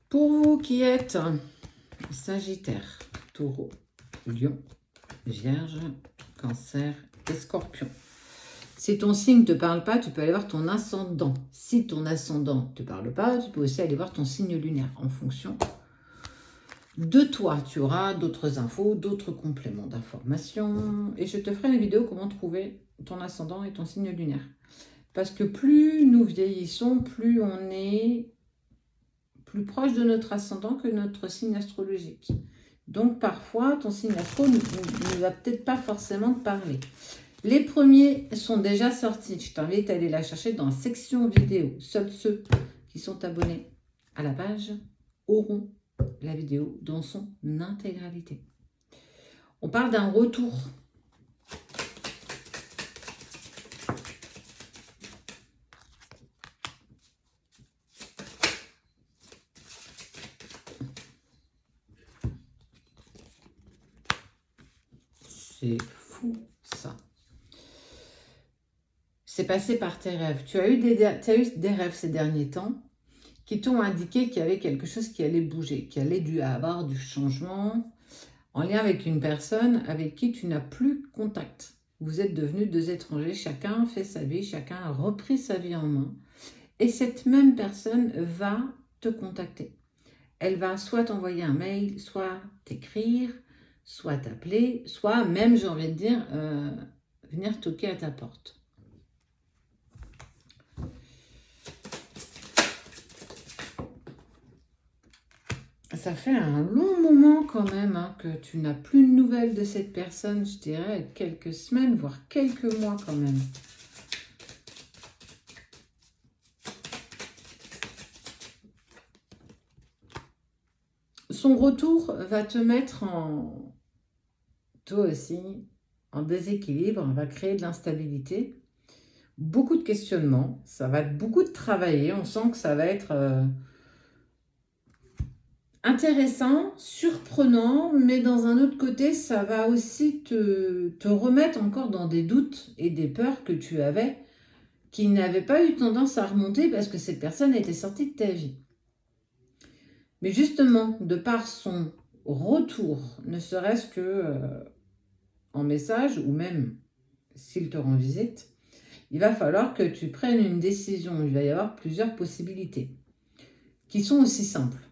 Pour vous qui êtes Sagittaire, Taureau, Lion, Vierge, Cancer et Scorpion. Si ton signe ne te parle pas, tu peux aller voir ton ascendant. Si ton ascendant ne te parle pas, tu peux aussi aller voir ton signe lunaire. En fonction de toi, tu auras d'autres infos, d'autres compléments d'informations. Et je te ferai une vidéo comment trouver ton ascendant et ton signe lunaire. Parce que plus nous vieillissons, plus on est plus proche de notre ascendant que notre signe astrologique. Donc parfois, ton signe astro ne va peut-être pas forcément te parler. Les premiers sont déjà sortis. Je t'invite à aller la chercher dans la section vidéo. Seuls ceux qui sont abonnés à la page auront la vidéo dans son intégralité. On parle d'un retour. C'est fou, ça. C'est passé par tes rêves. Tu as eu des rêves ces derniers temps qui t'ont indiqué qu'il y avait quelque chose qui allait bouger, qu'il allait avoir du changement en lien avec une personne avec qui tu n'as plus contact. Vous êtes devenus deux étrangers, chacun fait sa vie, chacun a repris sa vie en main. Et cette même personne va te contacter. Elle va soit t'envoyer un mail, soit t'écrire, soit t'appeler, soit même, j'ai envie de dire, venir toquer à ta porte. Ça fait un long moment quand même que tu n'as plus de nouvelles de cette personne, je dirais quelques semaines, voire quelques mois quand même. Son retour va te mettre toi aussi, en déséquilibre, va créer de l'instabilité, beaucoup de questionnements, ça va être beaucoup de travailler, on sent que ça va être intéressant, surprenant, mais dans un autre côté, ça va aussi te remettre encore dans des doutes et des peurs que tu avais, qui n'avaient pas eu tendance à remonter parce que cette personne était sortie de ta vie. Mais justement, de par son retour, ne serait-ce que en message ou même s'il te rend visite, il va falloir que tu prennes une décision. Il va y avoir plusieurs possibilités qui sont aussi simples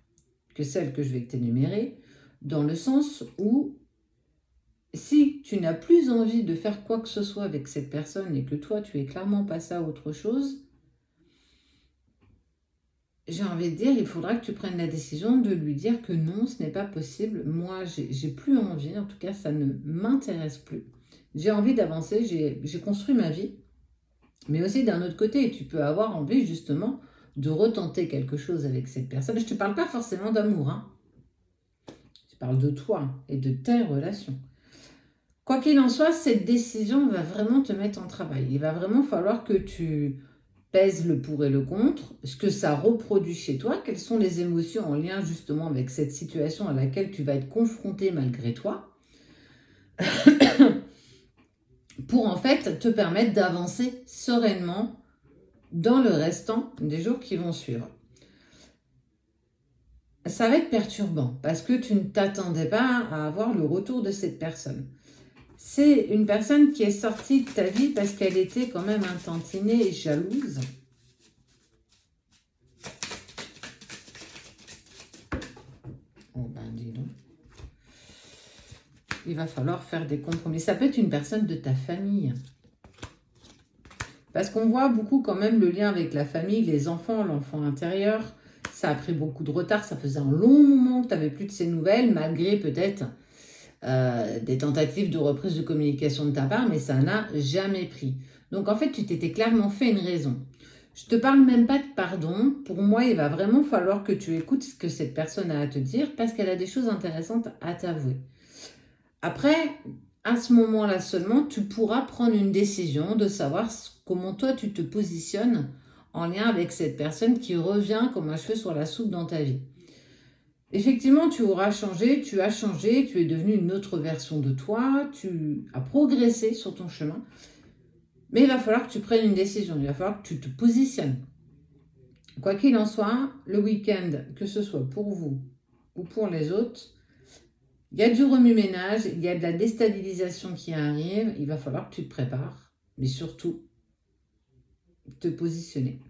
que celles que je vais t'énumérer, dans le sens où si tu n'as plus envie de faire quoi que ce soit avec cette personne et que toi, tu es clairement passé à autre chose, j'ai envie de dire, il faudra que tu prennes la décision de lui dire que non, ce n'est pas possible. Moi, j'ai plus envie, en tout cas, ça ne m'intéresse plus. J'ai envie d'avancer, j'ai construit ma vie. Mais aussi d'un autre côté, tu peux avoir envie justement de retenter quelque chose avec cette personne. Je ne te parle pas forcément d'amour, hein. Je parle de toi et de tes relations. Quoi qu'il en soit, cette décision va vraiment te mettre en travail. Il va vraiment falloir que tu pèses le pour et le contre, ce que ça reproduit chez toi, quelles sont les émotions en lien justement avec cette situation à laquelle tu vas être confronté malgré toi, pour en fait te permettre d'avancer sereinement dans le restant des jours qui vont suivre. Ça va être perturbant parce que tu ne t'attendais pas à avoir le retour de cette personne. C'est une personne qui est sortie de ta vie parce qu'elle était quand même intentinée et jalouse. Oh ben dis donc. Il va falloir faire des compromis. Ça peut être une personne de ta famille. Parce qu'on voit beaucoup quand même le lien avec la famille, les enfants, l'enfant intérieur. Ça a pris beaucoup de retard. Ça faisait un long moment que tu n'avais plus de ces nouvelles, malgré peut-être des tentatives de reprise de communication de ta part, mais ça n'a jamais pris. Donc en fait, tu t'étais clairement fait une raison. Je te parle même pas de pardon. Pour moi, il va vraiment falloir que tu écoutes ce que cette personne a à te dire parce qu'elle a des choses intéressantes à t'avouer. Après, à ce moment-là seulement, tu pourras prendre une décision de savoir comment toi tu te positionnes en lien avec cette personne qui revient comme un cheveu sur la soupe dans ta vie. Effectivement, tu auras changé, tu as changé, tu es devenu une autre version de toi, tu as progressé sur ton chemin. Mais il va falloir que tu prennes une décision, il va falloir que tu te positionnes. Quoi qu'il en soit, le week-end, que ce soit pour vous ou pour les autres, il y a du remue-ménage, il y a de la déstabilisation qui arrive. Il va falloir que tu te prépares, mais surtout te positionner.